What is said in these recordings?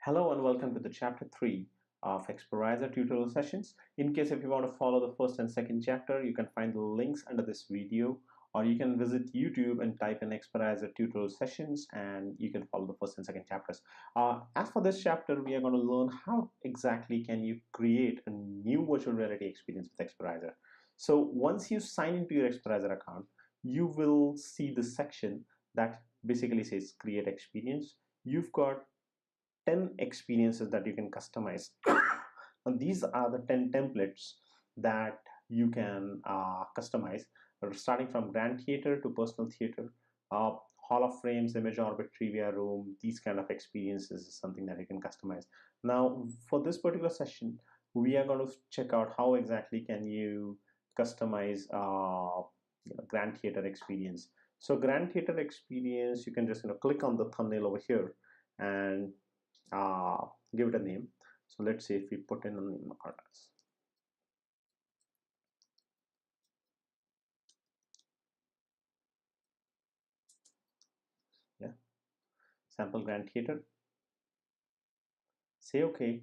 Hello and welcome to the chapter 3 of Experizer Tutorial Sessions. In case if you want to follow the first and second chapter, you can find the links under this video, or you can visit YouTube and type in Experizer Tutorial Sessions and you can follow the first and second chapters. As for this chapter, we are going to learn how exactly can you create a new virtual reality experience with Experizer. So once you sign into your Experizer account, you will see the section that basically says create experience. You've got 10 experiences that you can customize. And these are the 10 templates that you can customize, starting from grand theater to personal theater, hall of frames, image orbit, trivia room. These kind of experiences is something that you can customize. Now for this particular session, we are going to check out how exactly can you customize grand theater experience. So grand theater experience, you can just click on the thumbnail over here and give it a name. So let's say if we put in a name as sample grand theater, say okay.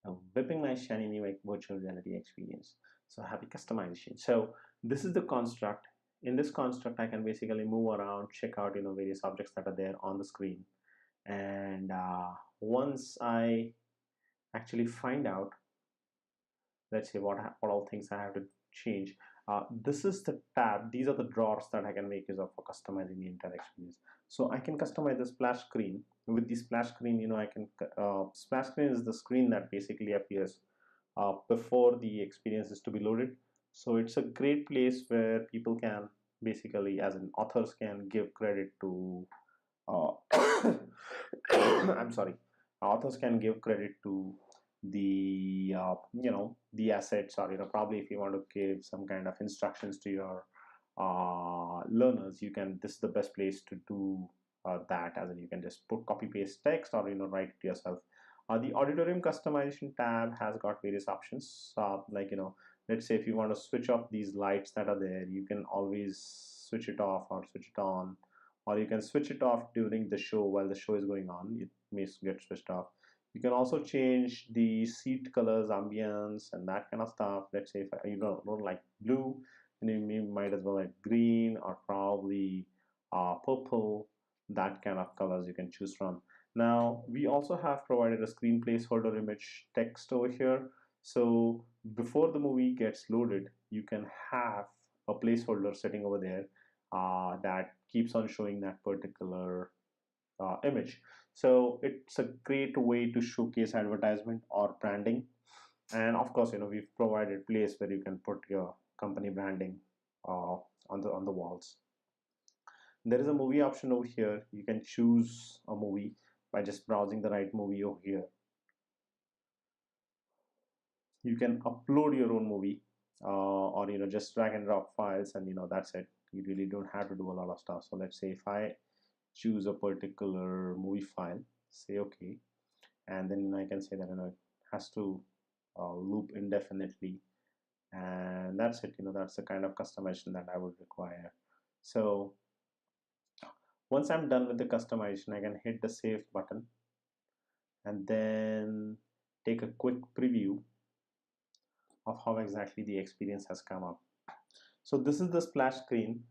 Now whipping my shiny new virtual reality experience. So happy customization. So this is the construct. In this construct, I can basically move around, check out various objects that are there on the screen, and once I actually find out, let's say what all things I have to change. This is the tab. These are the drawers that I can make use of for customizing the entire experience. So I can customize the splash screen. With the splash screen, I can splash screen is the screen that basically appears before the experience is to be loaded. So it's a great place where people can basically, as in authors, can give credit to. I'm sorry. Authors can give credit to the the assets, or probably if you want to give some kind of instructions to your learners, you can, this is the best place to do that, as in you can just put copy paste text, or write it yourself. The auditorium customization tab has got various options, like let's say if you want to switch off these lights that are there, you can always switch it off or switch it on, or you can switch it off during the show. While the show is going on, it may get switched off. You can also change the seat colors, ambience, and that kind of stuff. Let's say if you don't like blue, then you might as well like green, or probably purple. That kind of colors you can choose from. Now we also have provided a screen placeholder image text over here. So before the movie gets loaded, you can have a placeholder sitting over there that keeps on showing that particular image. So it's a great way to showcase advertisement or branding. And of course, we've provided place where you can put your company branding on the walls. There is a movie option over here. You can choose a movie by just browsing the right movie over here. You can upload your own movie, or just drag and drop files, and that's it. You really don't have to do a lot of stuff. So let's say if I choose a particular movie file, say okay, and then I can say that it has to loop indefinitely, and that's it. That's the kind of customization that I would require. So once I'm done with the customization, I can hit the save button and then take a quick preview of how exactly the experience has come up. So this is the splash screen.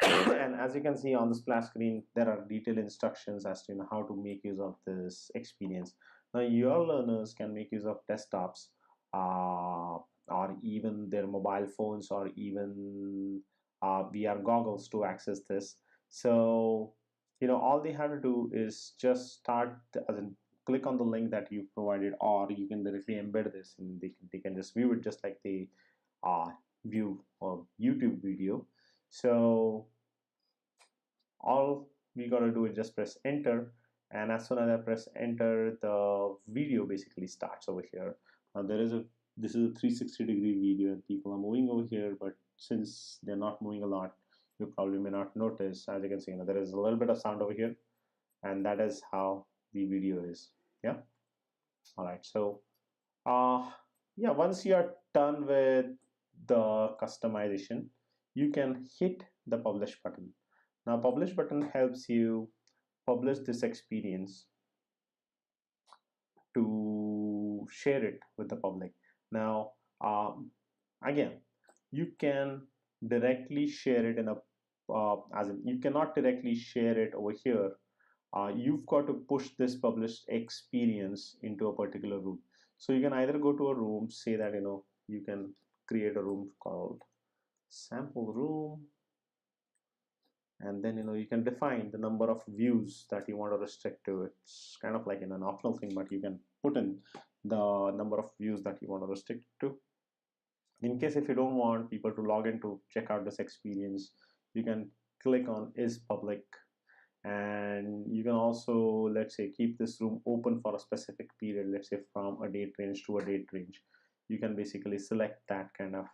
And as you can see on the splash screen, there are detailed instructions as to how to make use of this experience. Now your learners can make use of desktops, or even their mobile phones, or even VR goggles to access this. So all they have to do is just start, as in click on the link that you provided, or you can directly embed this and they can just view it just like they view a YouTube video. So all we gotta do is just press enter, and as soon as I press enter, the video basically starts over here. Now this is a 360-degree video and people are moving over here, but since they're not moving a lot, you probably may not notice. As you can see, there is a little bit of sound over here, and that is how the video is. Yeah. All right. So yeah, once you are done with the customization, you can hit the publish button. Now publish button helps you publish this experience to share it with the public. Now, again, you can directly share it in a as in you cannot directly share it over here. You've got to push this published experience into a particular room. So you can either go to a room, say that you can create a room called sample room, and then you can define the number of views that you want to restrict to. It's kind of like in an optional thing, but you can put in the number of views that you want to restrict to. In case if you don't want people to log in to check out this experience, you can click on is public, and you can also, let's say, keep this room open for a specific period, let's say from a date range to a date range. You can basically select that kind of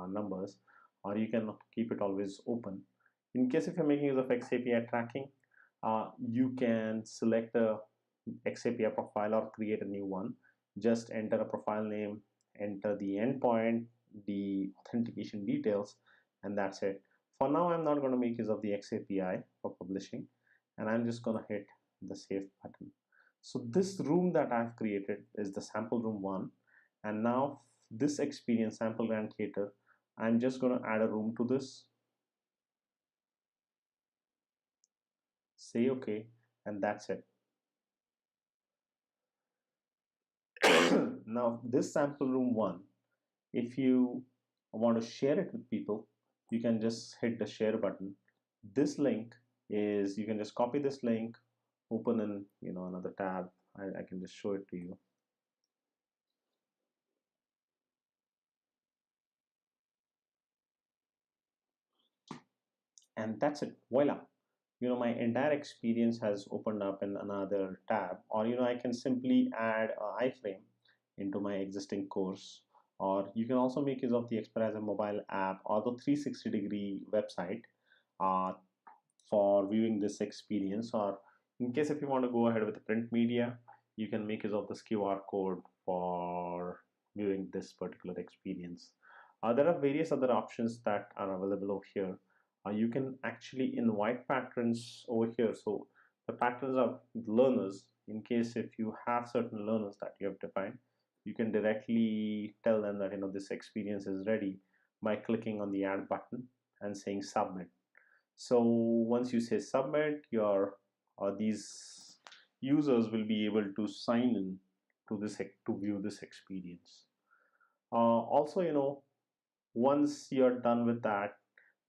numbers, or you can keep it always open. In case if you're making use of XAPI tracking, you can select a XAPI profile or create a new one. Just enter a profile name, enter the endpoint, the authentication details, and that's it. For now, I'm not going to make use of the XAPI for publishing, and I'm just going to hit the save button. So this room that I've created is the sample room 1, and now this experience sample grand theater, I'm just going to add a room to this, say okay, and that's it. Now this sample room 1, if you want to share it with people, you can just hit the share button. This link is, you can just copy this link, open in another tab. I can just show it to you. And that's it, voila. My entire experience has opened up in another tab, or I can simply add an iframe into my existing course, or you can also make use of the Experizer mobile app or the 360-degree website for viewing this experience. Or in case if you want to go ahead with the print media, you can make use of this QR code for viewing this particular experience. There are various other options that are available over here. You can actually invite patrons over here. So the patrons are learners. In case if you have certain learners that you have defined, you can directly tell them that this experience is ready by clicking on the add button and saying submit. So once you say submit, your these users will be able to sign in to this to view this experience. Also, once you're done with that,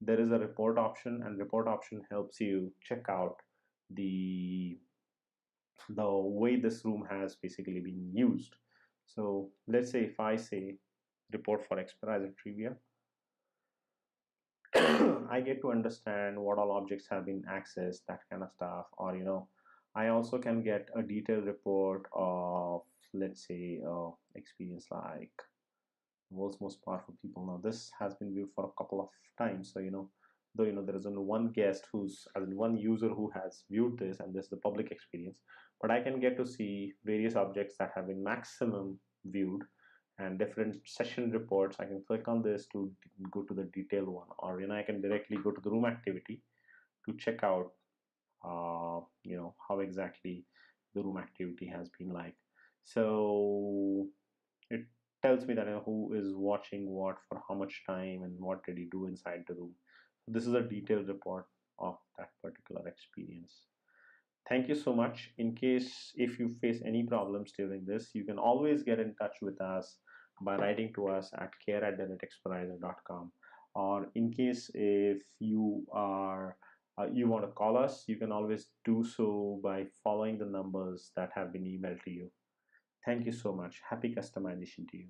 there is a report option, and report option helps you check out the way this room has basically been used. So let's say if I say report for Experizer trivia, I get to understand what all objects have been accessed, that kind of stuff. Or I also can get a detailed report of, let's say, experience like world's most powerful people. Now this has been viewed for a couple of times, so though there is only one guest who's, as in one user who has viewed this, and this is the public experience, but I can get to see various objects that have been maximum viewed and different session reports. I can click on this to go to the detailed one, or I can directly go to the room activity to check out how exactly the room activity has been like. So it tells me that who is watching what for how much time and what did he do inside the room. So this is a detailed report of that particular experience. Thank you so much. In case if you face any problems during this, you can always get in touch with us by writing to us at care@experizer.com, or in case if you are you want to call us, you can always do so by following the numbers that have been emailed to you. Thank you so much. Happy customization to you.